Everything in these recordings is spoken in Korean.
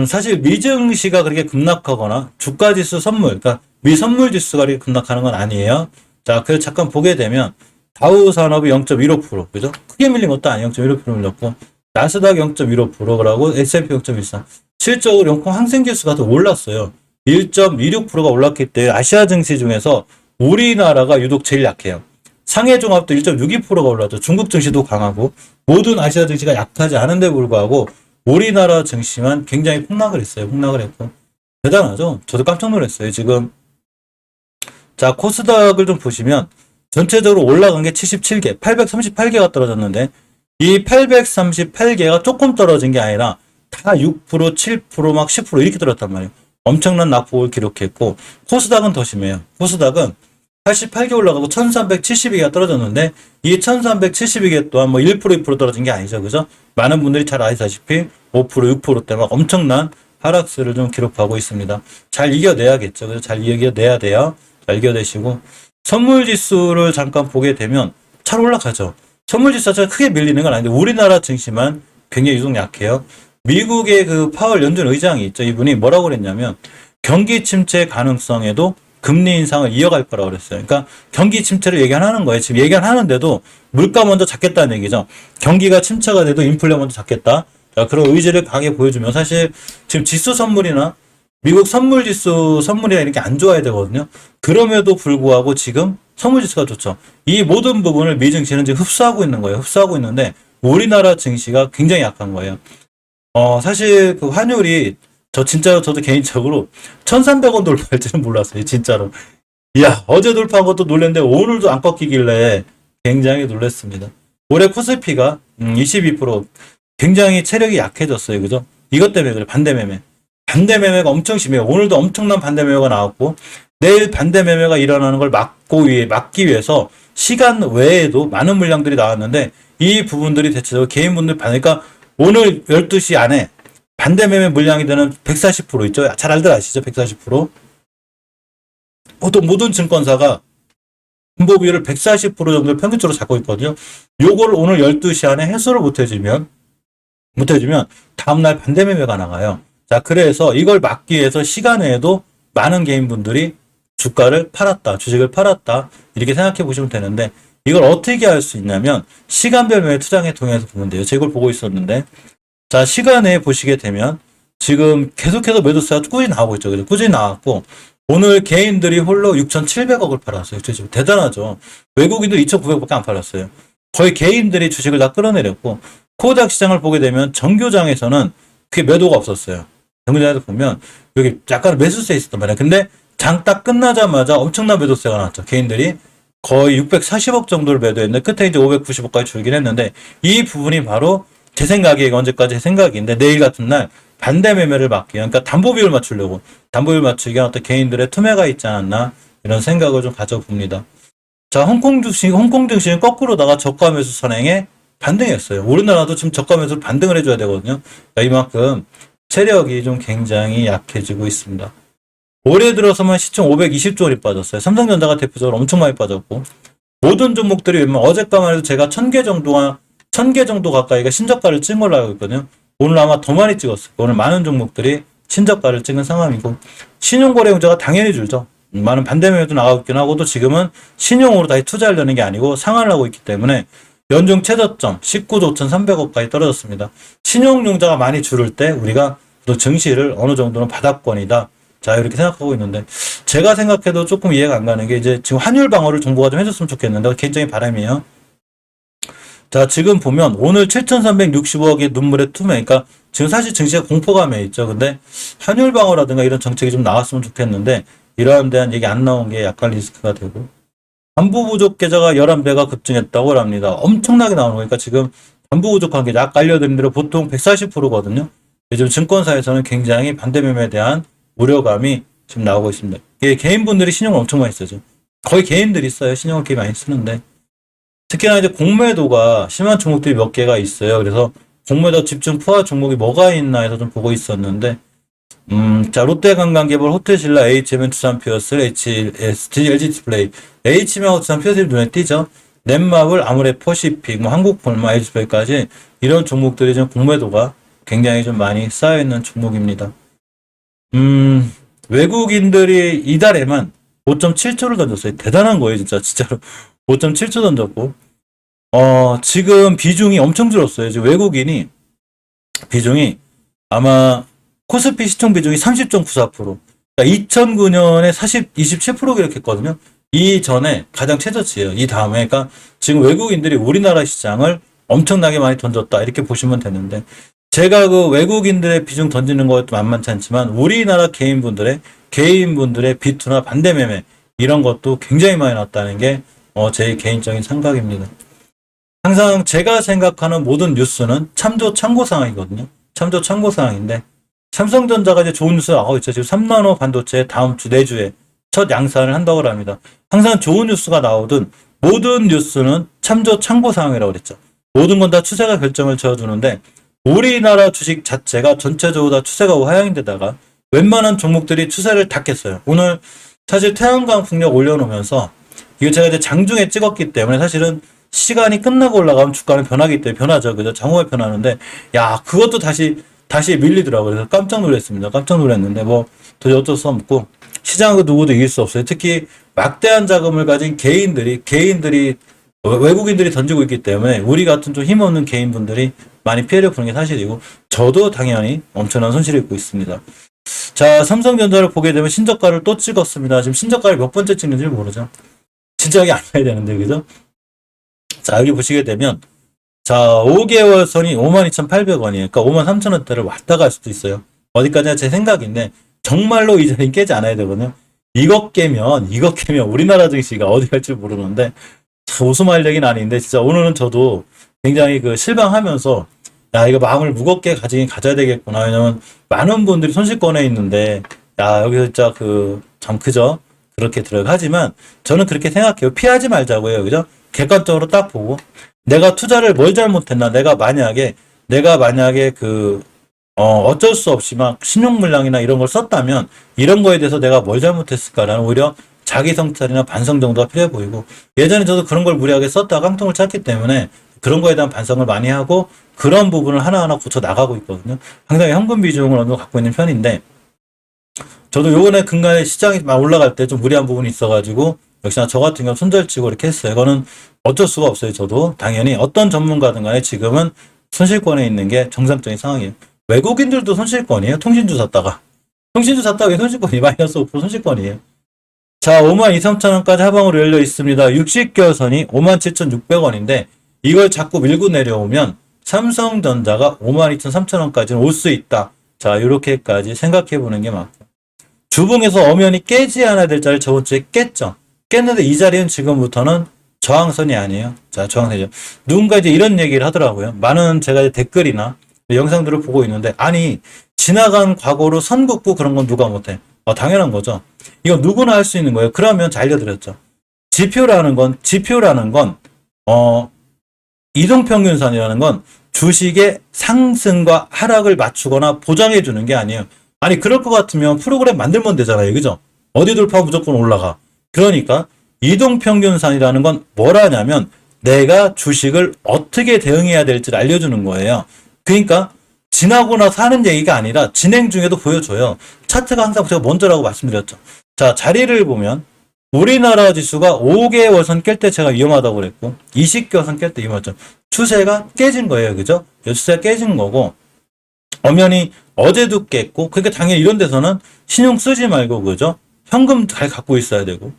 사실 미증시가 그렇게 급락하거나 주가지수 선물, 그러니까 미선물 지수가 그렇게 급락하는 건 아니에요. 자, 그래서 잠깐 보게 되면 다우 산업이 0.15%, 그죠? 크게 밀린 것도 아니에요. 0.15% 밀렸고, 나스닥 0.15%라고 S&P 0.13. 실적으로 영콩 항생지수가 더 올랐어요. 1.26%가 올랐기 때문에 아시아 증시 중에서 우리나라가 유독 제일 약해요. 상해 종합도 1.62%가 올랐죠. 중국 증시도 강하고 모든 아시아 증시가 약하지 않은데 불구하고 우리나라 증시만 굉장히 폭락을 했어요. 폭락을 했고 대단하죠. 저도 깜짝 놀랐어요. 지금 자 코스닥을 좀 보시면 전체적으로 올라간 게 77개, 838개가 떨어졌는데 이 838개가 조금 떨어진 게 아니라 다 6%, 7%막 10% 이렇게 떨어졌단 말이에요. 엄청난 낙폭을 기록했고 코스닥은 더 심해요. 코스닥은 88개 올라가고 1372개가 떨어졌는데 이 1372개 또한 뭐 1%, 2% 떨어진 게 아니죠. 그죠? 많은 분들이 잘 아시다시피 5%, 6%대 막 엄청난 하락세를 좀 기록하고 있습니다. 잘 이겨내야겠죠. 그래서 잘 이겨내야 돼요. 잘 이겨내시고 선물 지수를 잠깐 보게 되면 잘 올라가죠. 선물 지수가 크게 밀리는 건 아닌데 우리나라 증시만 굉장히 유독 약해요. 미국의 그 파월 연준 의장이 있죠. 이분이 뭐라고 그랬냐면 경기 침체 가능성에도 금리 인상을 이어갈 거라고 그랬어요. 그러니까 경기 침체를 얘기하는 거예요. 지금 얘기하는데도 물가 먼저 잡겠다는 얘기죠. 경기가 침체가 돼도 인플레 먼저 잡겠다. 자, 그런 의지를 강하게 보여주면 사실 지금 지수 선물이나 미국 선물 지수 선물이나 이렇게 안 좋아야 되거든요. 그럼에도 불구하고 지금 선물 지수가 좋죠. 이 모든 부분을 미 증시는 지금 흡수하고 있는 거예요. 흡수하고 있는데 우리나라 증시가 굉장히 약한 거예요. 사실 그 환율이 저도 개인적으로 1,300원 돌파할 줄은 몰랐어요. 진짜로. 이야, 어제 돌파한 것도 놀랐는데 오늘도 안 꺾이길래 굉장히 놀랐습니다. 올해 코스피가 22% 굉장히 체력이 약해졌어요. 그죠? 이것 때문에 그래. 반대 매매. 반대 매매가 엄청 심해요. 오늘도 엄청난 반대 매매가 나왔고 내일 반대 매매가 일어나는 걸 막기 위해서 시간 외에도 많은 물량들이 나왔는데 이 부분들이 대체적으로 개인분들 그러니까 오늘 12시 안에 반대 매매 물량이 되는 140% 있죠. 잘 알들 아시죠? 140%. 보통 모든 증권사가 분보 비율을 140% 정도를 평균적으로 잡고 있거든요. 요걸 오늘 12시 안에 해소를 못해주면 다음날 반대 매매가 나가요. 자, 그래서 이걸 막기 위해서 시간 외에도 많은 개인분들이 주가를 팔았다, 주식을 팔았다, 이렇게 생각해 보시면 되는데, 이걸 어떻게 할 수 있냐면, 시간별 매매 투자에 통해서 보면 돼요. 제가 이걸 보고 있었는데, 자, 시간에 보시게 되면, 지금 계속해서 매도세가 꾸준히 나오고 있죠. 그래서 꾸준히 나왔고, 오늘 개인들이 홀로 6,700억을 팔았어요. 지금 대단하죠. 외국인들 2,900억밖에 안 팔았어요. 거의 개인들이 주식을 다 끌어내렸고, 코스닥 시장을 보게 되면 정교장에서는 그게 매도가 없었어요. 정교장에서 보면 여기 약간 매수세 있었단 말이에요. 근데 장 딱 끝나자마자 엄청난 매도세가 나왔죠. 개인들이 거의 640억 정도를 매도했는데 끝에 이제 590억까지 줄긴 했는데 이 부분이 바로 제 생각이 언제까지 제 생각인데 내일 같은 날 반대 매매를 막기 위한 그러니까 담보 비율 맞추려고 담보 비율 맞추기 위한 어떤 개인들의 투매가 있지 않았나 이런 생각을 좀 가져봅니다. 자, 홍콩 증시는 거꾸로다가 저가 매수 선행에 반등했어요. 우리나라도 지금 저가 매수를 반등을 해줘야 되거든요. 이만큼 체력이 좀 굉장히 약해지고 있습니다. 올해 들어서만 시총 520조 원이 빠졌어요. 삼성전자가 대표적으로 엄청 많이 빠졌고 모든 종목들이 어젯밤만 해도 제가 1000개 정도 가까이가 신저가를 찍은 걸로 알고 있거든요. 오늘 아마 더 많이 찍었어요. 오늘 많은 종목들이 신저가를 찍은 상황이고 신용거래 융자가 당연히 줄죠. 많은 반대 매매도 나가고 있긴 하고 또 지금은 신용으로 다시 투자하려는 게 아니고 상환을 하고 있기 때문에 연중 최저점 19조 5,300억까지 떨어졌습니다. 신용융자가 많이 줄을 때 우리가 또 증시를 어느 정도는 바닥권이다. 자, 이렇게 생각하고 있는데 제가 생각해도 조금 이해가 안 가는 게 이제 지금 환율 방어를 정부가 좀 해줬으면 좋겠는데 개인적인 바람이에요. 자, 지금 보면 오늘 7,365억의 눈물의 투매, 그러니까 지금 사실 증시가 공포감에 있죠. 근데 환율 방어라든가 이런 정책이 좀 나왔으면 좋겠는데 이러한 대한 얘기 안 나온 게 약간 리스크가 되고 담보 부족 계좌가 11배가 급증했다고 합니다. 엄청나게 나오는 거니까 지금 담보 부족한 계좌 아까 알려드린 대로 보통 140%거든요. 요즘 증권사에서는 굉장히 반대 매매에 대한 우려감이 지금 나오고 있습니다. 개인분들이 신용을 엄청 많이 쓰죠. 거의 개인들이 써요. 신용을 꽤 많이 쓰는데 특히나 이제 공매도가 심한 종목들이 몇 개가 있어요. 그래서 공매도 집중 포화 종목이 뭐가 있나 해서 좀 보고 있었는데 자, 롯데관광개발, 호텔신라, HMN, 두산피어슬, HST, LG디스플레이, HMN, 두산피어슬이 눈에 띄죠. 넷마블, 아모레 퍼시픽, 한국폴마, LG디스플레이까지 이런 종목들이 좀 공매도가 굉장히 좀 많이 쌓여있는 종목입니다. 외국인들이 이달에만 5.7조를 던졌어요. 대단한 거예요, 진짜. 진짜로. 5.7조 던졌고. 지금 비중이 엄청 줄었어요. 지금 외국인이, 비중이 아마 코스피 시총 비중이 30.94%. 그러니까 2009년에 27% 기록했거든요. 이전에 가장 최저치예요. 이 다음에. 그러니까 지금 외국인들이 우리나라 시장을 엄청나게 많이 던졌다. 이렇게 보시면 되는데, 제가 그 외국인들의 비중 던지는 것도 만만치 않지만 우리나라 개인분들의 비투나 반대 매매 이런 것도 굉장히 많이 났다는 게 제 개인적인 생각입니다. 항상 제가 생각하는 모든 뉴스는 참고 사항이거든요. 참고 사항인데 삼성전자가 이제 좋은 뉴스 나오고 있죠. 지금 3나노 반도체 다음 주 내주에 첫 양산을 한다고 합니다. 항상 좋은 뉴스가 나오든 모든 뉴스는 참고 사항이라고 그랬죠. 모든 건 다 추세가 결정을 지어주는데 우리나라 주식 자체가 전체적으로 다 추세가 우하향인데다가 웬만한 종목들이 추세를 닦겠어요. 오늘 사실 태양광 풍력 올려놓으면서 이거 제가 이제 장중에 찍었기 때문에 사실은 시간이 끝나고 올라가면 주가는 변하기 때문에 변하죠. 그죠? 장후에 변하는데 야 그것도 다시 밀리더라고요. 그래서 깜짝 놀랐습니다. 깜짝 놀랐는데 뭐 도저히 어쩔 수 없고 시장은 누구도 이길 수 없어요. 특히 막대한 자금을 가진 개인들이 외국인들이 던지고 있기 때문에 우리 같은 좀 힘없는 개인분들이 많이 피해를 보는 게 사실이고 저도 당연히 엄청난 손실을 입고 있습니다. 자, 삼성전자를 보게 되면 신저가를 또 찍었습니다. 지금 신저가를 몇 번째 찍는지 모르죠. 진짜 여기 안 가야 되는데 그죠? 자, 여기 보시게 되면 자, 5개월 선이 52,800원이에요. 그러니까 53,000원대를 왔다 갈 수도 있어요. 어디까지나 제 생각인데 정말로 이 자리 깨지 않아야 되거든요. 이거 깨면 우리나라 증시가 어디 갈지 모르는데 웃음할 얘기는 아닌데 진짜 오늘은 저도 굉장히 그 실망하면서 야 이거 마음을 무겁게 가져야 되겠구나. 왜냐면 많은 분들이 손실권에 있는데 야 여기서 진짜 참 그죠? 그렇게 들어가지만 저는 그렇게 생각해요. 피하지 말자고요. 그죠? 객관적으로 딱 보고 내가 투자를 뭘 잘못했나. 내가 만약에 어쩔 수 없이 막 신용물량이나 이런 걸 썼다면 이런 거에 대해서 내가 뭘 잘못했을까라는 오히려 자기 성찰이나 반성 정도가 필요해 보이고 예전에 저도 그런 걸 무리하게 썼다가 깡통을 찼기 때문에 그런 거에 대한 반성을 많이 하고 그런 부분을 하나하나 고쳐 나가고 있거든요. 항상 현금 비중을 어느 정도 갖고 있는 편인데 저도 요번에 근간에 시장이 막 올라갈 때 좀 무리한 부분이 있어가지고 역시나 저 같은 경우 손절치고 이렇게 했어요. 이거는 어쩔 수가 없어요. 저도 당연히 어떤 전문가든 간에 지금은 손실권에 있는 게 정상적인 상황이에요. 외국인들도 손실권이에요. 통신주 샀다가 손실권이 마이너스 5% 손실권이에요. 자, 52,300원까지 하방으로 열려 있습니다. 60개월선이 57,600원인데 이걸 자꾸 밀고 내려오면 삼성전자가 52,300원까지는 올 수 있다. 자, 이렇게까지 생각해 보는 게 맞고 주봉에서 엄연히 깨지 않아야 될 자리를 저번 주에 깼죠. 깼는데 이 자리는 지금부터는 저항선이 아니에요. 자, 저항선이죠. 누군가 이제 이런 얘기를 하더라고요. 많은 제가 이제 댓글이나 영상들을 보고 있는데 아니 지나간 과거로 선 긋고 그런 건 누가 못해. 당연한 거죠. 이거 누구나 할 수 있는 거예요. 그러면 잘 알려드렸죠. 지표라는 건 이동평균선이라는 건 주식의 상승과 하락을 맞추거나 보장해 주는 게 아니에요. 아니 그럴 것 같으면 프로그램 만들면 되잖아요. 그죠? 어디 돌파 무조건 올라가. 그러니까 이동평균선이라는 건 뭐라냐면 내가 주식을 어떻게 대응해야 될지를 알려주는 거예요. 그러니까 지나고 나서 하는 얘기가 아니라 진행 중에도 보여줘요. 차트가 항상 제가 먼저라고 말씀드렸죠. 자, 자리를 보면 우리나라 지수가 5개월선 깰 때 제가 위험하다고 그랬고 20개월선 깰 때 위험하죠. 추세가 깨진 거예요. 그죠? 추세가 깨진 거고 엄연히 어제도 깼고 그러니까 당연히 이런 데서는 신용 쓰지 말고 그죠? 현금 잘 갖고 있어야 되고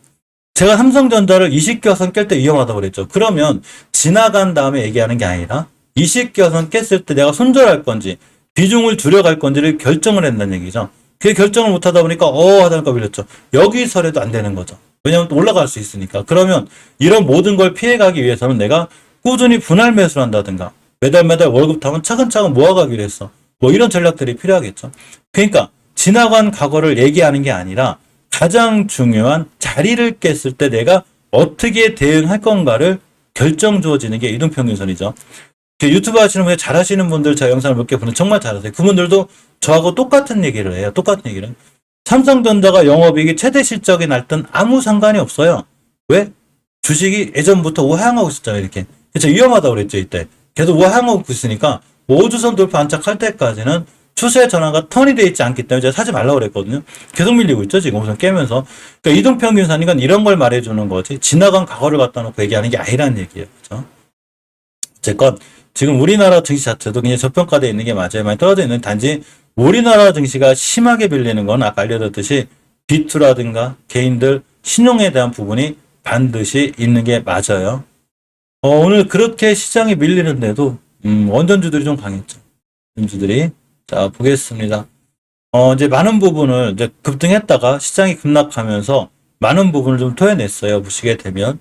제가 삼성전자를 20개월선 깰 때 위험하다고 그랬죠. 그러면 지나간 다음에 얘기하는 게 아니라 20개월선 깼을 때 내가 손절할 건지 비중을 줄여갈 건지를 결정을 했다는 얘기죠. 그 결정을 못하다 보니까 하다니까 밀렸죠. 여기서라도 안 되는 거죠. 왜냐하면 또 올라갈 수 있으니까. 그러면 이런 모든 걸 피해가기 위해서는 내가 꾸준히 분할 매수를 한다든가 매달 월급 타면 차근차근 모아가기로 했어. 뭐 이런 전략들이 필요하겠죠. 그러니까 지나간 과거를 얘기하는 게 아니라 가장 중요한 자리를 깼을 때 내가 어떻게 대응할 건가를 결정 주어지는 게 이동평균선이죠. 유튜브 하시는 분이 잘하시는 분들 제가 영상을 몇 개 보는 정말 잘하세요. 그분들도 저하고 똑같은 얘기를 해요. 똑같은 얘기를. 삼성전자가 영업이익이 최대 실적이 날 땐 아무 상관이 없어요. 왜? 주식이 예전부터 우하향하고 있었잖아요. 이렇게. 그쵸? 위험하다고 그랬죠. 이때. 계속 우하향하고 있으니까 5주선 돌파 안착할 때까지는 추세 전환과 턴이 돼 있지 않기 때문에 제가 사지 말라고 그랬거든요. 계속 밀리고 있죠, 지금 우선 깨면서. 그러니까 이동평균선이건 이런 걸 말해주는 거지. 지나간 과거를 갖다 놓고 얘기하는 게 아니라는 얘기예요. 그죠? 어쨌건, 지금 우리나라 증시 자체도 굉장히 저평가되어 있는 게 맞아요. 많이 떨어져 있는 단지 우리나라 증시가 심하게 빌리는 건 아까 알려드렸듯이 B2라든가 개인들 신용에 대한 부분이 반드시 있는 게 맞아요. 오늘 그렇게 시장이 밀리는데도, 원전주들이 좀 강했죠. 원전주들이. 자, 보겠습니다. 이제 많은 부분을 이제 급등했다가 시장이 급락하면서 많은 부분을 좀 토해냈어요. 보시게 되면.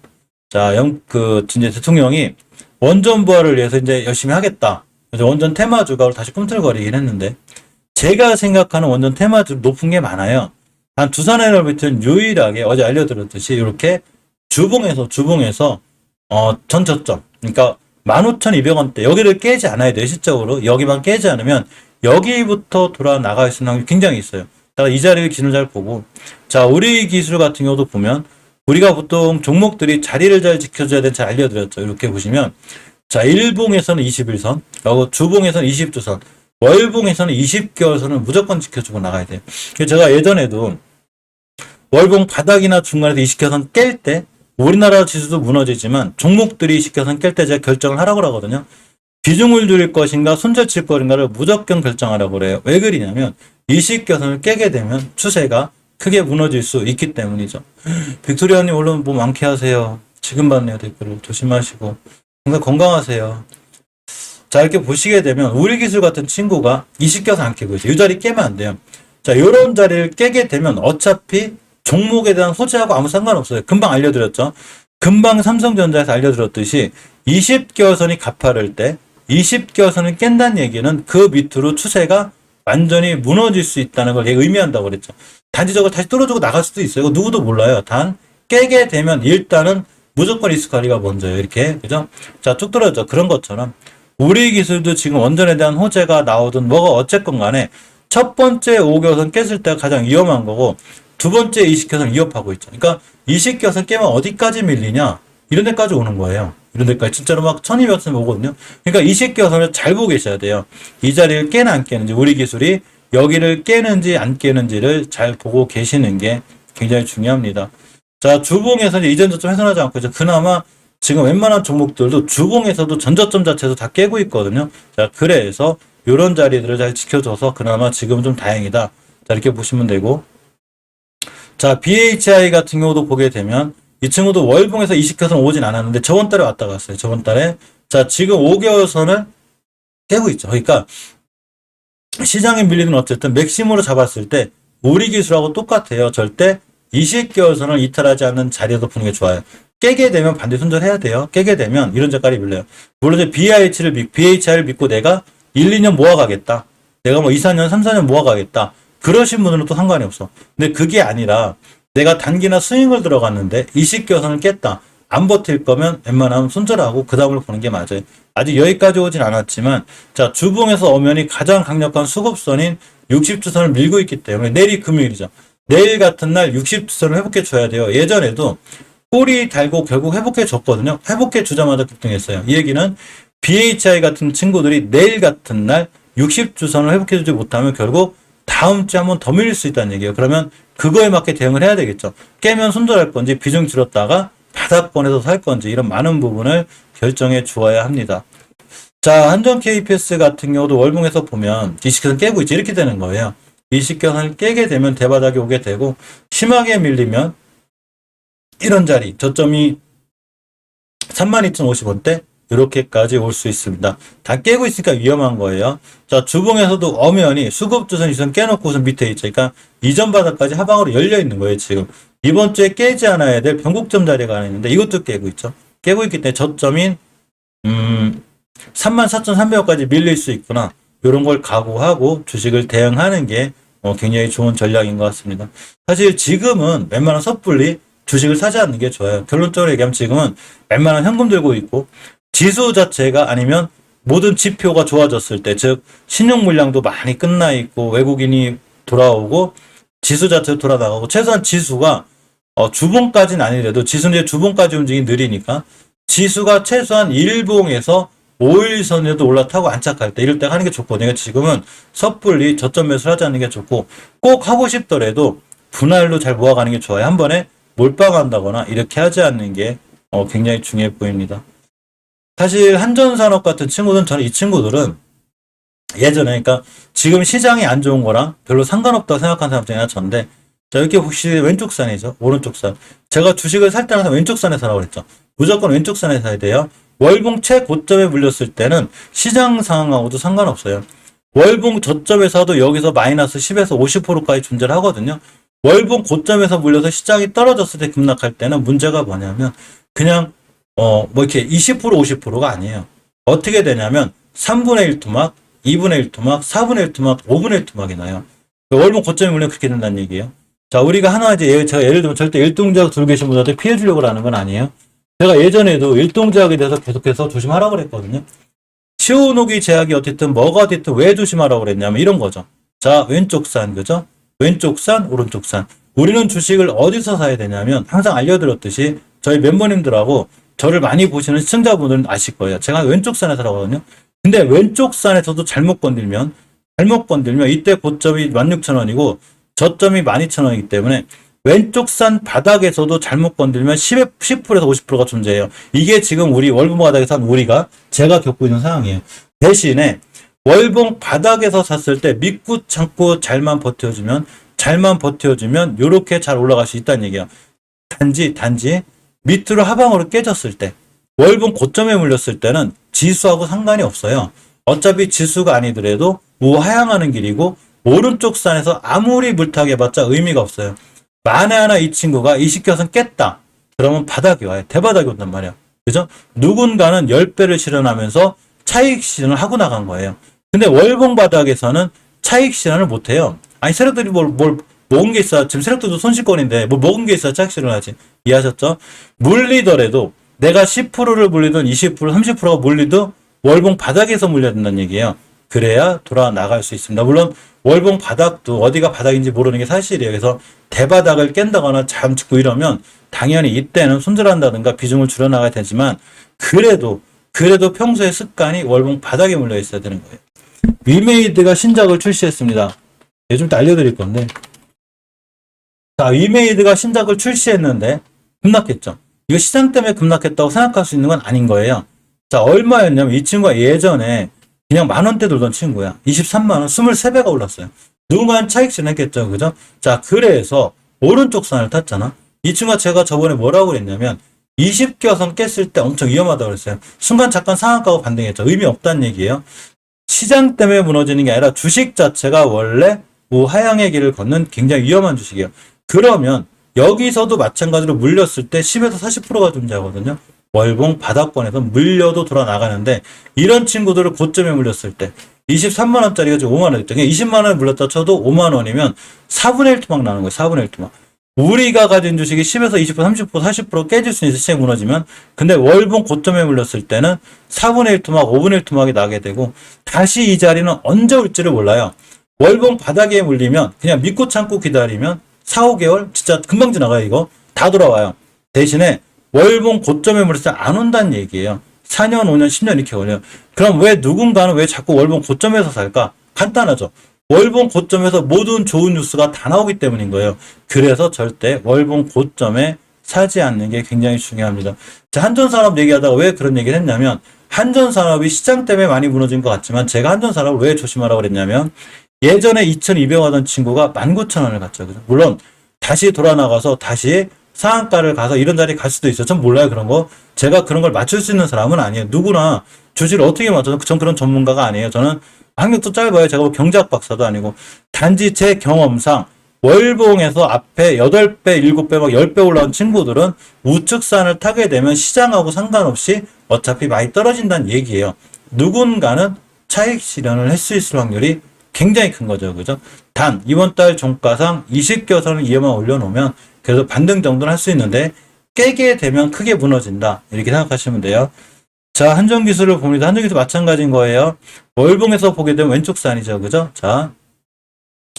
자, 이제 대통령이 원전 부활을 위해서 이제 열심히 하겠다. 그래서 원전 테마주가 다시 꿈틀거리긴 했는데, 제가 생각하는 원전 테마주 높은 게 많아요. 한 두산에너비트는 유일하게 어제 알려드렸듯이 이렇게 주봉에서, 전저점. 그러니까 15,200원대. 여기를 깨지 않아야 돼요. 실적으로. 여기만 깨지 않으면 여기부터 돌아 나가 있는 확률이 굉장히 있어요. 따라 이 자리의 기준을 잘 보고. 자, 우리 기술 같은 경우도 보면 우리가 보통 종목들이 자리를 잘 지켜줘야 되는지 알려드렸죠. 이렇게 보시면. 자, 일봉에서는 21선, 그리고 주봉에서는 20주선, 월봉에서는 20개월선을 무조건 지켜주고 나가야 돼요. 그래서 제가 예전에도 월봉 바닥이나 중간에서 20개월선 깰 때 우리나라 지수도 무너지지만 종목들이 20개월선 깰 때 제가 결정을 하라고 하거든요. 비중을 줄일 것인가 손절 칠 것인가를 무조건 결정하라고 그래요. 왜 그러냐면 20개선을 깨게 되면 추세가 크게 무너질 수 있기 때문이죠. 빅토리아님 얼른 뭐 많게 하세요. 지금 봤네요. 댓글을 조심하시고 항상 건강하세요. 자, 이렇게 보시게 되면 우리 기술 같은 친구가 20개선 안 깨고 있어요. 이 자리 깨면 안 돼요. 자, 이런 자리를 깨게 되면 어차피 종목에 대한 호재하고 아무 상관없어요. 금방 알려드렸죠. 금방 삼성전자에서 알려드렸듯이 20개월선이 가파를 때 20개월선을 깬다는 얘기는 그 밑으로 추세가 완전히 무너질 수 있다는 걸 의미한다고 그랬죠. 단지 저걸 다시 떨어지고 나갈 수도 있어요. 이거 누구도 몰라요. 단 깨게 되면 일단은 무조건 리스크 관리가 먼저예요. 이렇게. 그죠? 자, 쭉 떨어져. 그런 것처럼 우리 기술도 지금 원전에 대한 호재가 나오든 뭐가 어쨌건 간에 첫 번째 5개월선 깼을 때가 가장 위험한 거고 두 번째 20개선 위협하고 있죠. 그러니까 20개선 깨면 어디까지 밀리냐? 이런 데까지 오는 거예요. 이런 데까지 진짜로 막 1200선 오거든요. 그러니까 20개선을 잘 보고 계셔야 돼요. 이 자리를 깨나 안 깨는지 우리 기술이 여기를 깨는지 안 깨는지를 잘 보고 계시는 게 굉장히 중요합니다. 자, 주봉에서 이전 저점 훼손하지 않고 이제 그나마 지금 웬만한 종목들도 주봉에서도 전저점 자체도 다 깨고 있거든요. 자, 그래서 이런 자리들을 잘 지켜줘서 그나마 지금 좀 다행이다. 자, 이렇게 보시면 되고. 자, BHI 같은 경우도 보게 되면 이 친구도 월봉에서 20개선 오진 않았는데 저번 달에 왔다 갔어요. 저번 달에. 자, 지금 5개월선을 깨고 있죠. 그러니까 시장에 밀리는 어쨌든 맥심으로 잡았을 때 우리 기술하고 똑같아요. 절대 20개월선을 이탈하지 않는 자리에서 보는 게 좋아요. 깨게 되면 반대 손절해야 돼요. 깨게 되면 이런 저가리 밀려요. 물론 이제 BHI를 믿고 내가 1, 2년 모아가겠다. 내가 뭐 2, 4년, 3, 4년 모아가겠다. 그러신 분들은 또 상관이 없어. 근데 그게 아니라 내가 단기나 스윙을 들어갔는데 20개선을 깼다. 안 버틸 거면 웬만하면 손절하고 그 다음을 보는 게 맞아요. 아직 여기까지 오진 않았지만 자, 주봉에서 엄연히 가장 강력한 수급선인 60주선을 밀고 있기 때문에 내일이 금요일이죠. 내일 같은 날 60주선을 회복해 줘야 돼요. 예전에도 꼬리 달고 결국 회복해 줬거든요. 회복해 주자마자 급등했어요. 이 얘기는 BHI 같은 친구들이 내일 같은 날 60주선을 회복해 주지 못하면 결국 다음 주에 한번 더 밀릴 수 있다는 얘기예요. 그러면 그거에 맞게 대응을 해야 되겠죠. 깨면 손절할 건지 비중 줄였다가 바닥권에서 살 건지 이런 많은 부분을 결정해 주어야 합니다. 자, 한전 KPS 같은 경우도 월봉에서 보면 20개선 깨고 있지 이렇게 되는 거예요. 20개선을 깨게 되면 대바닥이 오게 되고 심하게 밀리면 이런 자리 저점이 32,050원대 이렇게까지 올 수 있습니다. 다 깨고 있으니까 위험한 거예요. 자, 주봉에서도 엄연히 수급주선 유선 깨놓고서 밑에 있죠. 그러니까 이전 바닥까지 하방으로 열려 있는 거예요, 지금. 이번 주에 깨지 않아야 될 변곡점 자리가 하나 있는데 이것도 깨고 있죠. 깨고 있기 때문에 저점인 34,300원까지 밀릴 수 있구나. 이런 걸 각오하고 주식을 대응하는 게 굉장히 좋은 전략인 것 같습니다. 사실 지금은 웬만한 섣불리 주식을 사지 않는 게 좋아요. 결론적으로 얘기하면 지금은 웬만한 현금 들고 있고 지수 자체가 아니면 모든 지표가 좋아졌을 때, 즉 신용 물량도 많이 끝나 있고 외국인이 돌아오고 지수 자체도 돌아나가고 최소한 지수가 주봉까지는 아니더라도 지수는 이제 주봉까지 움직이 느리니까 지수가 최소한 일봉에서 5일선에도 올라타고 안착할 때 이럴 때 하는 게 좋거든요. 지금은 섣불리 저점 매수를 하지 않는 게 좋고 꼭 하고 싶더라도 분할로 잘 모아가는 게 좋아요. 한 번에 몰빵한다거나 이렇게 하지 않는 게 굉장히 중요해 보입니다. 사실 한전산업 같은 친구들은 저는 이 친구들은 예전에 그러니까 지금 시장이 안 좋은 거랑 별로 상관없다고 생각하는 사람 중에 하나 저인데 자 이렇게 혹시 왼쪽 산이죠. 오른쪽 산. 제가 주식을 살 때는 항상 왼쪽 산에 사라고 그랬죠. 무조건 왼쪽 산에 사야 돼요. 월봉 최고점에 물렸을 때는 시장 상황하고도 상관없어요. 월봉 저점에서도 여기서 마이너스 10에서 50%까지 존재를 하거든요. 월봉 고점에서 물려서 시장이 떨어졌을 때 급락할 때는 문제가 뭐냐면 그냥 뭐 이렇게 20% 50%가 아니에요. 어떻게 되냐면 3분의 1 토막, 2분의 1 토막, 4분의 1 토막, 5분의 1 토막이 나요. 월봉 고점에 물리면 그렇게 된다는 얘기예요. 자, 우리가 하나 이제 제가 예를 들면 절대 일동제약 들고 계신 분들한테 피해 주려고 하는 건 아니에요. 제가 예전에도 일동제약에 대해서 계속해서 조심하라고 그랬거든요. 시오노기 제약이 어쨌든 뭐가 어쨌든 왜 조심하라고 그랬냐면 이런 거죠. 자, 왼쪽 산, 그죠? 왼쪽 산, 오른쪽 산. 우리는 주식을 어디서 사야 되냐면 항상 알려드렸듯이 저희 멤버님들하고 저를 많이 보시는 시청자분들은 아실 거예요. 제가 왼쪽 산에 사라거든요. 근데 왼쪽 산에서도 잘못 건들면 이때 고점이 16,000원이고 저점이 12,000원이기 때문에 왼쪽 산 바닥에서도 잘못 건들면 10에서 50%가 존재해요. 이게 지금 우리 월봉 바닥에서 산 우리가 제가 겪고 있는 상황이에요. 대신에 월봉 바닥에서 샀을 때 믿고 참고 잘만 버텨주면 요렇게 잘 올라갈 수 있다는 얘기예요. 단지 밑으로 하방으로 깨졌을 때 월봉 고점에 물렸을 때는 지수하고 상관이 없어요. 어차피 지수가 아니더라도 우하향하는 길이고 오른쪽 산에서 아무리 물타기 해봤자 의미가 없어요. 만에 하나 이 친구가 20개선 깼다. 그러면 바닥이 와요. 대바닥이 온단 말이야. 그죠? 누군가는 10배를 실현하면서 차익 실현을 하고 나간 거예요. 근데 월봉 바닥에서는 차익 실현을 못해요. 아니 세력들이 뭘 먹은 게 있어. 지금 세력들도 손실권인데 뭐 먹은 게 있어 차익 실현을 하지. 이해하셨죠? 물리더라도 내가 10%를 물리든 20% 30%가 물리도 월봉 바닥에서 물려야 된다는 얘기예요. 그래야 돌아 나갈 수 있습니다. 물론 월봉 바닥도 어디가 바닥인지 모르는 게 사실이에요. 그래서 대바닥을 깬다거나 잠짓고 이러면 당연히 이때는 손절한다든가 비중을 줄여나가야 되지만 그래도 평소의 습관이 월봉 바닥에 물려 있어야 되는 거예요. 위메이드가 신작을 출시했습니다. 좀 이따 알려드릴 건데 자 위메이드가 신작을 출시했는데 급락했죠. 이거 시장 때문에 급락했다고 생각할 수 있는 건 아닌 거예요. 자 얼마였냐면 이 친구가 예전에 그냥 만원대 돌던 친구야. 23만원, 23배가 올랐어요. 누군가는 차익 실현했겠죠. 그죠? 자, 그래서 오른쪽 산을 탔잖아. 이 친구가 제가 저번에 뭐라고 그랬냐면 20개선 깼을 때 엄청 위험하다고 그랬어요. 순간 잠깐 상한가고 반등했죠. 의미 없다는 얘기예요. 시장 때문에 무너지는 게 아니라 주식 자체가 원래 우하향의 길을 걷는 굉장히 위험한 주식이에요. 그러면 여기서도 마찬가지로 물렸을 때 10에서 40%가 존재하거든요. 월봉 바닥권에서 물려도 돌아 나가는데 이런 친구들을 고점에 물렸을 때 23만원짜리가 지금 5만원 됐죠. 20만원에 물렸다 쳐도 5만원이면 4분의 1 토막 나는 거예요. 4분의 1 토막. 우리가 가진 주식이 10에서 20%, 30%, 40% 깨질 수 있는 시장이 무너지면 근데 월봉 고점에 물렸을 때는 4분의 1 토막, 5분의 1 토막이 나게 되고 다시 이 자리는 언제 올지를 몰라요. 월봉 바닥에 물리면 그냥 믿고 참고 기다리면 4, 5개월 진짜 금방 지나가요. 이거 다 돌아와요. 대신에 월봉 고점에 물렸을 때 안 온다는 얘기예요. 4년, 5년, 10년 이렇게 걸려요. 그럼 왜 누군가는 왜 자꾸 월봉 고점에서 살까? 간단하죠. 월봉 고점에서 모든 좋은 뉴스가 다 나오기 때문인 거예요. 그래서 절대 월봉 고점에 사지 않는 게 굉장히 중요합니다. 자, 한전산업 얘기하다가 왜 그런 얘기를 했냐면 한전산업이 시장 때문에 많이 무너진 것 같지만 제가 한전산업을 왜 조심하라고 그랬냐면 예전에 2,200 하던 친구가 19,000원을 갔죠. 물론 다시 돌아 나가서 다시 상한가를 가서 이런 자리에 갈 수도 있어요. 전 몰라요, 그런 거. 제가 그런 걸 맞출 수 있는 사람은 아니에요. 누구나 주식을 어떻게 맞춰서 전 그런 전문가가 아니에요. 저는 학력도 짧아요. 제가 뭐 경제학 박사도 아니고. 단지 제 경험상 월봉에서 앞에 8배, 7배, 막 10배 올라온 친구들은 우측산을 타게 되면 시장하고 상관없이 어차피 많이 떨어진다는 얘기예요. 누군가는 차익 실현을 할 수 있을 확률이 굉장히 큰 거죠. 그죠? 단, 이번 달 종가상 20개선을 이어만 올려놓으면 그래도 반등 정도는 할 수 있는데 깨게 되면 크게 무너진다. 이렇게 생각하시면 돼요. 자, 한전기술을 봅니다. 한전기술 마찬가지인 거예요. 월봉에서 보게 되면 왼쪽 산이죠. 그죠? 자,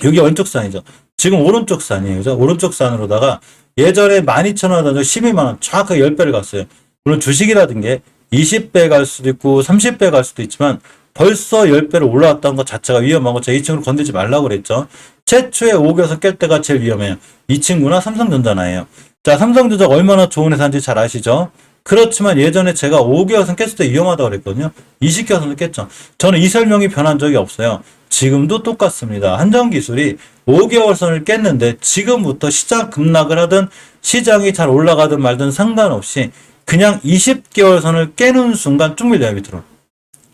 여기 왼쪽 산이죠. 지금 오른쪽 산이에요. 그죠? 오른쪽 산으로다가 예전에 12,000원 하던 12만원 정확하게 10배를 갔어요. 물론 주식이라든 게 20배 갈 수도 있고 30배 갈 수도 있지만 벌써 10배로 올라왔다는 것 자체가 위험하고 제가 이 친구를 건들지 말라고 그랬죠. 최초의 5개월선 깰 때가 제일 위험해요. 이 친구나 삼성전자나예요. 자, 삼성전자가 얼마나 좋은 회사인지 잘 아시죠? 그렇지만 예전에 제가 5개월선 깼을 때 위험하다고 그랬거든요. 20개월선도 깼죠. 저는 이 설명이 변한 적이 없어요. 지금도 똑같습니다. 한전기술이 5개월선을 깼는데 지금부터 시장 급락을 하든 시장이 잘 올라가든 말든 상관없이 그냥 20개월선을 깨는 순간 쭉 밀려요, 밑으로.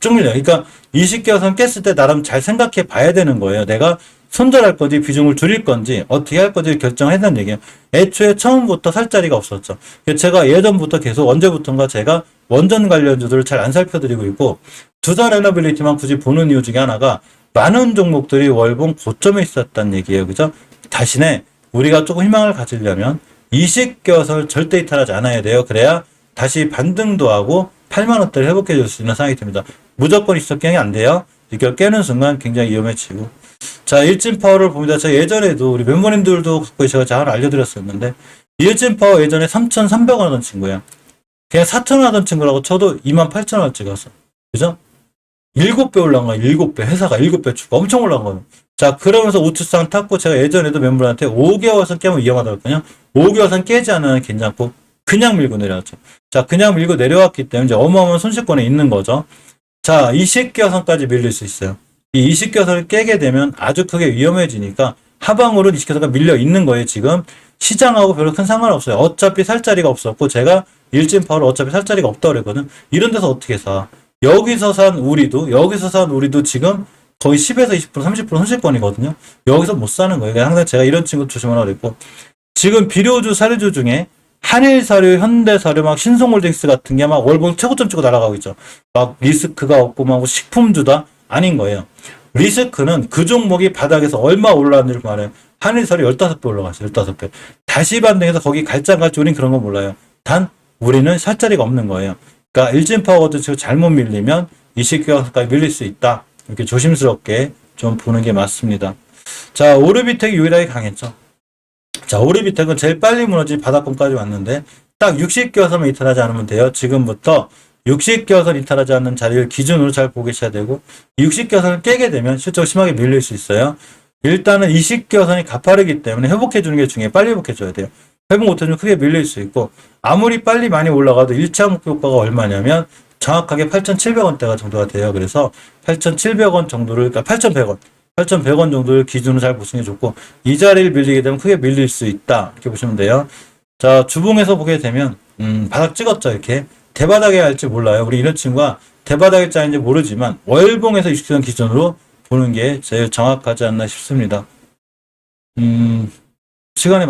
쭉 밀려요. 그러니까 20개월선 깼을 때 나름 잘 생각해 봐야 되는 거예요. 내가 손절할 건지 비중을 줄일 건지 어떻게 할 건지 결정해야 된다는 얘기예요. 애초에 처음부터 살 자리가 없었죠. 제가 예전부터 계속 언제부턴가 제가 원전 관련주들을 잘 안 살펴드리고 있고 두산 에너빌리티만 굳이 보는 이유 중에 하나가 많은 종목들이 월봉 고점에 있었다는 얘기예요. 그죠? 대신에 우리가 조금 희망을 가지려면 20개월선을 절대 이탈하지 않아야 돼요. 그래야 다시 반등도 하고 8만 원대를 회복해 줄 수 있는 상황이 됩니다. 무조건 20개월이 안 돼요. 이걸 깨는 순간 굉장히 위험해지고. 자, 일진파워를 봅니다. 제가 예전에도 우리 멤버님들도 갖고 제가 잘 알려드렸었는데 일진파워 예전에 3,300원 하던 친구예요. 그냥 4,000원 하던 친구라고 쳐도 28,000원 찍었어. 그죠? 7배 올라간 거야. 7배. 회사가 7배 주고 엄청 올라간 거예요. 자, 그러면서 우측상 탔고 제가 예전에도 멤버한테 5개월선 깨면 위험하다고 했거든요. 5개월선 깨지 않으면 괜찮고 그냥 밀고 내려왔죠. 자, 그냥 밀고 내려왔기 때문에 이제 어마어마한 손실권에 있는 거죠. 자, 20개월선까지 밀릴 수 있어요. 이 20개월선을 깨게 되면 아주 크게 위험해지니까 하방으로 20개월선가 밀려 있는 거예요. 지금 시장하고 별로 큰 상관없어요. 어차피 살 자리가 없었고 제가 일진파워를 어차피 살 자리가 없다고 그랬거든. 이런 데서 어떻게 사? 여기서 산 우리도 지금 거의 10에서 20%, 30% 손실권이거든요. 여기서 못 사는 거예요. 항상 제가 이런 친구 조심하라고 그랬고 지금 비료주, 사료주 중에 한일사료, 현대사료, 막 신성홀딩스 같은 게 막 월봉 최고점 찍고 날아가고 있죠. 막 리스크가 없고 막 식품주다? 아닌 거예요. 리스크는 그 종목이 바닥에서 얼마 올라왔는지를 말해요. 한일사료 15배 올라갔어요. 15배. 다시 반등해서 거기 갈지 안 갈지 우린 그런 거 몰라요. 단 우리는 살 자리가 없는 거예요. 그러니까 일진파워도 지금 잘못 밀리면 20개월까지 밀릴 수 있다. 이렇게 조심스럽게 좀 보는 게 맞습니다. 자, 오르비텍이 유일하게 강했죠. 자, 오르비텍은 제일 빨리 무너진 바닥권까지 왔는데 딱 60개월선만 이탈하지 않으면 돼요. 지금부터 60개월선 이탈하지 않는 자리를 기준으로 잘 보고 계셔야 되고 60개월선을 깨게 되면 실적으로 심하게 밀릴 수 있어요. 일단은 20개월선이 가파르기 때문에 회복해주는 게 중요해요. 빨리 회복해줘야 돼요. 회복 못해주면 크게 밀릴 수 있고 아무리 빨리 많이 올라가도 1차 목표 효과가 얼마냐면 정확하게 8,700원대가 정도가 돼요. 그래서 8,700원 정도를 그러니까 8,100원 정도를 기준으로 잘 보시는 게 좋고 이 자리를 밀리게 되면 크게 밀릴 수 있다. 이렇게 보시면 돼요. 자, 주봉에서 보게 되면 바닥 찍었죠. 이렇게 대바닥에 할지 몰라요. 우리 이런 친구가 대바닥일지 아닌지 모르지만 월봉에서 60선 기준으로 보는 게 제일 정확하지 않나 싶습니다. 시간이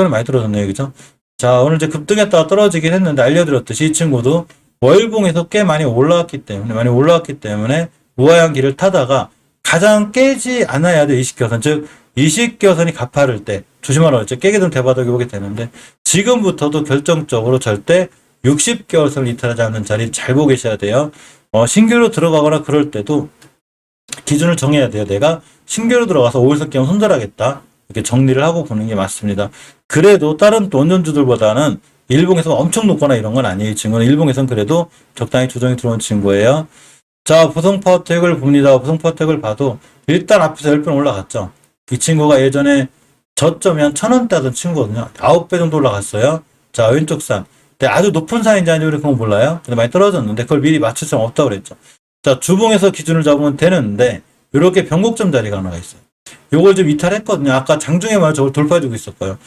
많이 떨어졌네요. 그죠? 자, 오늘 이제 급등했다가 떨어지긴 했는데 알려드렸듯이 이 친구도 월봉에서 꽤 많이 올라왔기 때문에 우하향기를 타다가 가장 깨지 않아야 돼. 20개월선. 즉 20개월선이 가파를 때 조심하라고 했죠. 깨게 되면 대바닥이 오게 되는데 지금부터도 결정적으로 절대 60개월선을 이탈하지 않는 자리 잘 보고 계셔야 돼요. 신규로 들어가거나 그럴 때도 기준을 정해야 돼요. 내가 신규로 들어가서 5일선 깨면 손절하겠다. 이렇게 정리를 하고 보는 게 맞습니다. 그래도 다른 원전주들보다는 일봉에서 엄청 높거나 이런 건 아니에요. 이 친구는 일봉에서는 그래도 적당히 조정이 들어온 친구예요. 자, 보성파워텍을 봅니다. 보성파워텍을 봐도 일단 앞에서 10번 올라갔죠. 이 친구가 예전에 저점이 한 1,000원대 하던 친구거든요. 9배 정도 올라갔어요. 자, 왼쪽 산. 근데 아주 높은 산인지 아닌지 우리 그건 몰라요. 근데 많이 떨어졌는데 그걸 미리 맞출 수는 없다고 그랬죠. 자, 주봉에서 기준을 잡으면 되는데 이렇게 변곡점 자리가 하나가 있어요. 요걸 좀 이탈했거든요. 아까 장중에 말해 저걸 돌파해주고 있었고요.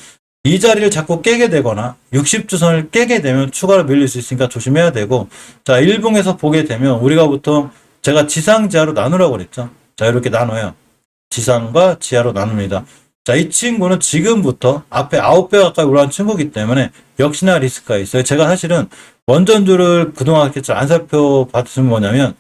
이 자리를 자꾸 깨게 되거나 60주선을 깨게 되면 추가로 밀릴 수 있으니까 조심해야 되고 자, 일봉에서 보게 되면 우리가 보통 제가 지상 지하로 나누라고 그랬죠. 자, 이렇게 나눠요. 지상과 지하로 나눕니다. 자, 이 친구는 지금부터 앞에 9배 가까이 올라간 친구이기 때문에 역시나 리스크가 있어요. 제가 사실은 원전주를 그동안 이렇게 잘 안 살펴봤으면 뭐냐면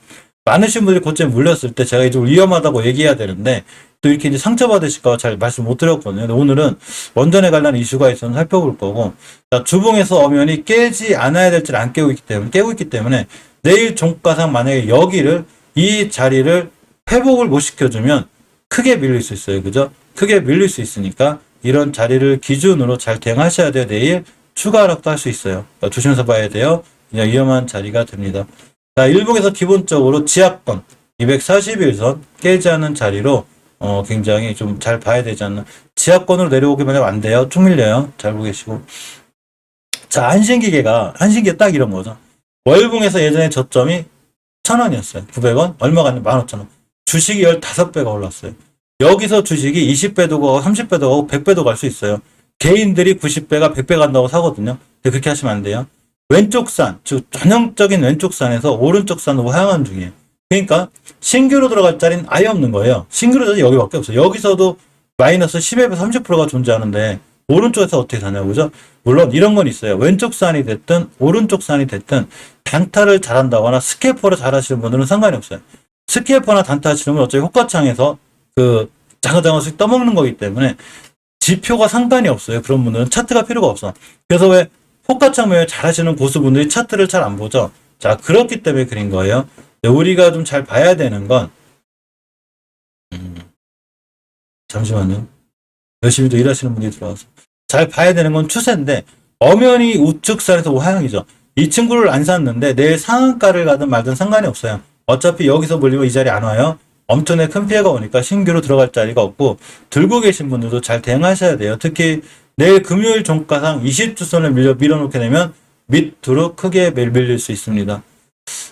많으신 분들이 고점에 물렸을 때 제가 이제 위험하다고 얘기해야 되는데 또 이렇게 이제 상처받으실까 잘 말씀 못 드렸거든요. 근데 오늘은 원전에 관련 이슈가 있어서 살펴볼 거고 자, 주봉에서 엄연히 깨지 않아야 될 줄 안 깨고 있기 때문에 내일 종가상 만약에 여기를 이 자리를 회복을 못 시켜주면 크게 밀릴 수 있어요. 그죠? 크게 밀릴 수 있으니까 이런 자리를 기준으로 잘 대응하셔야 돼요. 내일 추가 하락도 할 수 있어요. 조심해서 봐야 돼요. 그냥 위험한 자리가 됩니다. 자, 일봉에서 기본적으로 지하권 241선 깨지 않는 자리로 굉장히 좀 잘 봐야 되지 않나. 지하권으로 내려오기만 하면 안 돼요. 쭉 밀려요. 잘 보고 계시고. 자, 한신기계 딱 이런 거죠. 월봉에서 예전에 저점이 1,000원이었어요. 900원? 얼마 갔냐? 15,000원. 주식이 15배가 올랐어요. 여기서 주식이 20배도 가고 30배도 가고 100배도 갈 수 있어요. 개인들이 90배가 100배 간다고 사거든요. 근데 그렇게 하시면 안 돼요. 왼쪽 산, 즉 전형적인 왼쪽 산에서 오른쪽 산으로 하향하는 중이에요. 그러니까 신규로 들어갈 자리는 아예 없는 거예요. 신규로 들어갈 자리 여기밖에 없어요. 여기서도 마이너스 10에서 30%가 존재하는데 오른쪽에서 어떻게 사냐고 그죠? 물론 이런 건 있어요. 왼쪽 산이 됐든 오른쪽 산이 됐든 단타를 잘한다거나 스캐퍼를 잘하시는 분들은 상관이 없어요. 스캐퍼나 단타 하시는 분 어차피 호가창에서 그 장어장어씩 떠먹는 거기 때문에 지표가 상관이 없어요. 그런 분들은 차트가 필요가 없어. 그래서 왜 호가창 매매 잘하시는 고수분들이 차트를 잘 안 보죠. 자, 그렇기 때문에 그린 거예요. 우리가 좀 잘 봐야 되는 건 잠시만요. 열심히 또 일하시는 분이 들어와서 잘 봐야 되는 건 추세인데 엄연히 우측선에서 우하향이죠. 이 친구를 안 샀는데 내일 상한가를 가든 말든 상관이 없어요. 어차피 여기서 물리면 이 자리 안 와요. 엄청나게 큰 피해가 오니까 신규로 들어갈 자리가 없고 들고 계신 분들도 잘 대응하셔야 돼요. 특히 내일 금요일 종가상 20주선을 밀어놓게 되면 밑으로 크게 밀릴 수 있습니다.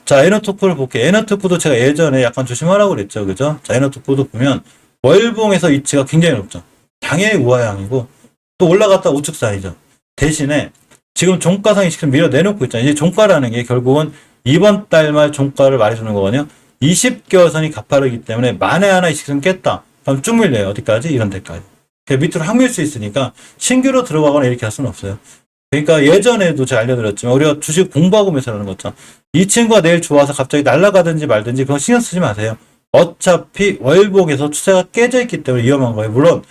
자, 에너토크를 볼게요. 에너토크도 제가 예전에 약간 조심하라고 그랬죠. 그죠? 자, 에너토크도 보면 월봉에서 위치가 굉장히 높죠. 당연히 우하향이고 또 올라갔다 우측선이죠. 대신에 지금 종가상이 지금 밀어내놓고 있잖아요. 이제 종가라는 게 결국은 이번 달 말 종가를 말해주는 거거든요. 20개월선이 가파르기 때문에 만에 하나 이 시선 깼다. 그럼 쭉 밀려요. 어디까지? 이런 데까지. 밑으로 확 밀 수 있으니까 신규로 들어가거나 이렇게 할 수는 없어요. 그러니까 예전에도 제가 알려드렸지만 우리가 주식 공부하고 매수하는 거죠. 이 친구가 내일 좋아서 갑자기 날아가든지 말든지 그건 신경 쓰지 마세요. 어차피 월봉에서 추세가 깨져 있기 때문에 위험한 거예요. 물론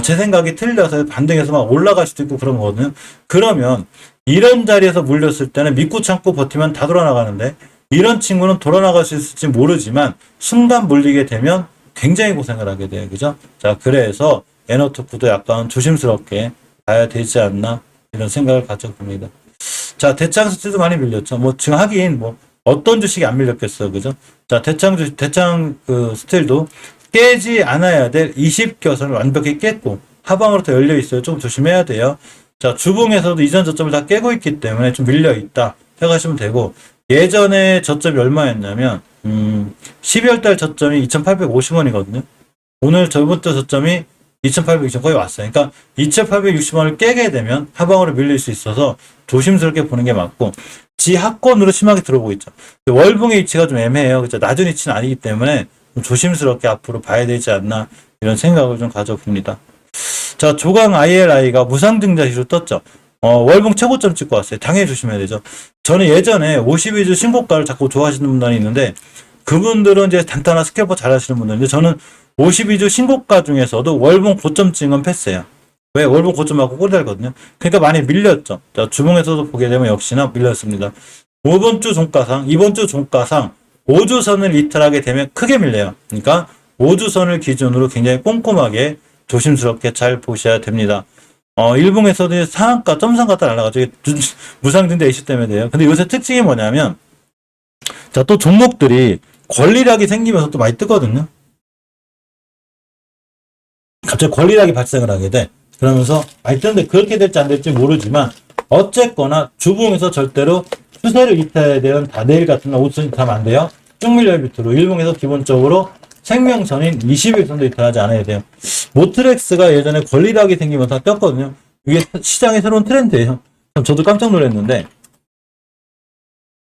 제 생각이 틀려서 반등해서 막 올라갈 수도 있고 그런 거거든요. 그러면 이런 자리에서 물렸을 때는 믿고 참고 버티면 다 돌아나가는데 이런 친구는 돌아나갈 수 있을지 모르지만 순간 물리게 되면 굉장히 고생을 하게 돼요. 그죠? 자, 그래서 에너토크도 약간 조심스럽게 봐야 되지 않나 이런 생각을 가져봅니다. 자, 대창 스틸도 많이 밀렸죠. 뭐 지금 하긴 뭐 어떤 주식이 안 밀렸겠어요. 그죠? 자, 대창 그 스틸도 깨지 않아야 될 20겨선을 완벽히 깼고 하방으로 더 열려 있어요. 좀 조심해야 돼요. 자, 주봉에서도 이전 저점을 다 깨고 있기 때문에 좀 밀려 있다 생각하시면 되고 예전에 저점이 얼마였냐면 12월 달 저점이 2,850원이거든요. 오늘 저번 주 저점이 2,860원 거의 왔어요. 그러니까 2,860원을 깨게 되면 하방으로 밀릴 수 있어서 조심스럽게 보는 게 맞고 지하권으로 심하게 들어오고 있죠. 월봉의 위치가 좀 애매해요. 그죠? 낮은 위치는 아니기 때문에 좀 조심스럽게 앞으로 봐야 되지 않나 이런 생각을 좀 가져봅니다. 자, 조강 ILI가 무상증자시로 떴죠. 월봉 최고점 찍고 왔어요. 당연히 조심해야 되죠. 저는 예전에 52주 신고가를 자꾸 좋아하시는 분들이 있는데 그분들은 이제 단타나 스캐퍼 잘 하시는 분들인데 저는 52주 신고가 중에서도 월봉 고점 찍은 건 패스예요. 왜? 월봉 고점하고 꼬리 달거든요. 그러니까 많이 밀렸죠. 자, 주봉에서도 보게 되면 역시나 밀렸습니다. 이번 주 종가상 5주선을 이탈하게 되면 크게 밀려요. 그러니까 5주선을 기준으로 굉장히 꼼꼼하게 조심스럽게 잘 보셔야 됩니다. 일봉에서도 상한가, 점상가다 날라가죠. 무상증자 이슈 때문에 돼요. 근데 요새 특징이 뭐냐면, 자, 또 종목들이 권리락이 생기면서 또 많이 뜨거든요. 갑자기 권리락이 발생을 하게 돼. 그러면서 많이 뜨는데 그렇게 될지 안 될지 모르지만, 어쨌거나 주봉에서 절대로 추세를 이탈해야 되는 다 내일 같은 날 5천 이탈하면 안 돼요. 쭉 밀려요 밑으로. 일봉에서 기본적으로 생명선인 20일선도 이탈하지 않아야 돼요. 모트렉스가 예전에 권리락이 생기면서 떴거든요. 이게 시장의 새로운 트렌드예요. 저도 깜짝 놀랐는데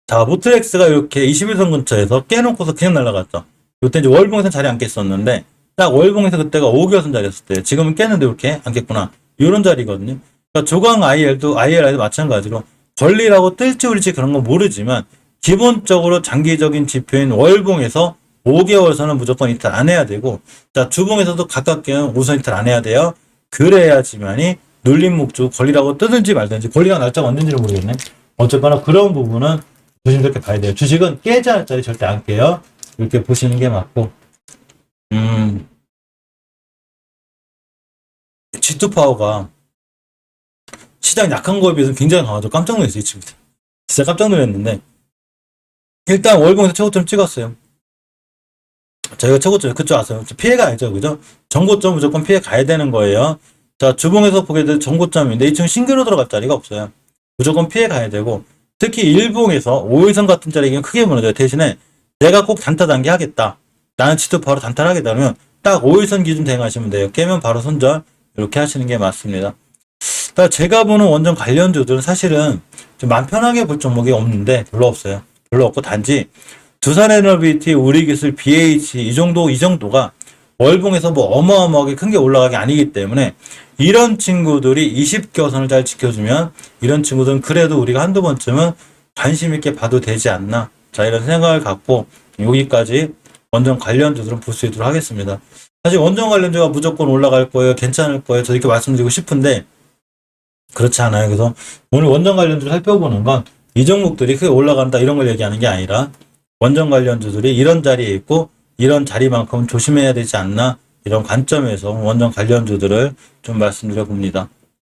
자, 모트렉스가 이렇게 21선 근처에서 깨놓고서 그냥 날아갔죠. 이때 이제 월봉에서 자리 안 깼었는데 딱 월봉에서 그때가 5개월선 자리였을 때 지금은 깼는데 이렇게 안 깼구나. 이런 자리거든요. 그러니까 조강 ILI도 마찬가지로 권리라고 뜰지 오를지 그런 건 모르지만 기본적으로 장기적인 지표인 월봉에서 5개월선은 무조건 이탈 안 해야 되고 자, 주봉에서도 가깝게는 5선 이탈 안 해야 돼요. 그래야지만이 눌림 목주 권리라고 뜨든지 말든지 권리가 날짜가 언젠지를 모르겠네. 어쨌거나 그런 부분은 조심스럽게 봐야 돼요. 주식은 깨지 않을 자리 절대 안 깨요. 이렇게 보시는 게 맞고 G2파워가 시장 약한 거에 비해서 굉장히 강하죠. 깜짝 놀랐어요. 이 친구들. 진짜 깜짝 놀랐는데, 일단 월봉에서 최고점 찍었어요. 저희가 최고점, 그쪽 왔어요. 피해가야죠. 그죠? 정고점 무조건 피해 가야 되는 거예요. 자, 주봉에서 보게 될 정고점인데, 이 친구 신규로 들어갈 자리가 없어요. 무조건 피해 가야 되고, 특히 일봉에서 5일선 같은 자리는 크게 무너져요. 대신에 내가 꼭 단타 단계 하겠다. 나는 지도 바로 단타를 하겠다. 그러면 딱 5일선 기준 대응하시면 돼요. 깨면 바로 손절. 이렇게 하시는 게 맞습니다. 제가 보는 원전 관련주들은 사실은 좀 마음 편하게 볼 종목이 없는데 별로 없어요. 별로 없고 단지 두산에너비티, 우리기술, BH 이 정도가 월봉에서 뭐 어마어마하게 큰 게 올라가기 아니기 때문에 이런 친구들이 20개선을 잘 지켜주면 이런 친구들은 그래도 우리가 한두 번쯤은 관심 있게 봐도 되지 않나. 자, 이런 생각을 갖고 여기까지 원전 관련주들은 볼 수 있도록 하겠습니다. 사실 원전 관련주가 무조건 올라갈 거예요. 괜찮을 거예요. 저 이렇게 말씀드리고 싶은데 그렇지 않아요. 그래서 오늘 원전 관련주를 살펴보는 건 이 종목들이 크게 올라간다 이런 걸 얘기하는 게 아니라 원전 관련주들이 이런 자리에 있고 이런 자리만큼 조심해야 되지 않나 이런 관점에서 원전 관련주들을 좀 말씀드려 봅니다.